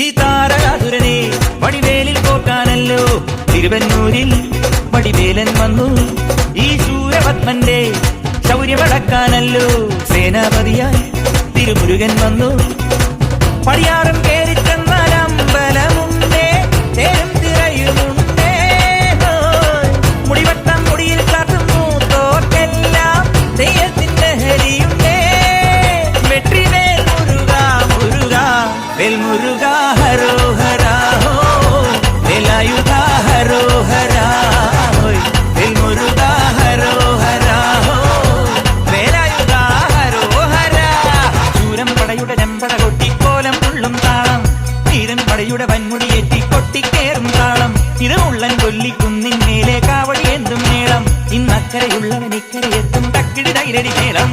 ഈ താരകാസുരനെ വടിവേലിൽ പോക്കാനല്ലോ തിരുവന്നൂരിൽ വടിവേലൻ വന്നു. ഈ ശൂരപത്മന്റെ ശൗര്യമടക്കാനല്ലോ സേനാപതിയായി തിരുമുരുകൻ വന്നു. പടിയാറും കേറിച്ചെന്നാൽ അമ്പലമുണ്ടേ, തേരും തിറയുമുണ്ടേ, മുടിവട്ടം മുടിയിൽ കാട്ടും മൂത്തോർക്കെല്ലാം തെയ്യത്തിന്റെ ഹരിയുണ്ടേ. വെട്രിവേൽ മുരുക മുരുക വേൽമുരുക ഹരോഹരാ, വേലായുധ ഹരോഹരാ, വേൽമുരുക ഹരോഹരാ, വേലായുധ ഹരോഹരാ. ശൂരം പടയുടെ ചെമ്പട കൊട്ടിക്കോലം ഉള്ളും താളം, തീരൻ പടയുടെ വൻമുടിയേറ്റി കൊട്ടിക്കേറും താളം. ഇത് ഉള്ളൻ കൊല്ലിക്കുന്നിൻ മേലെ കാവടി എന്തും മേളം, ഇന്നക്കരയുള്ളവൻ ഇക്കരയെത്തും തക്കിടി തൈരടി മേളം.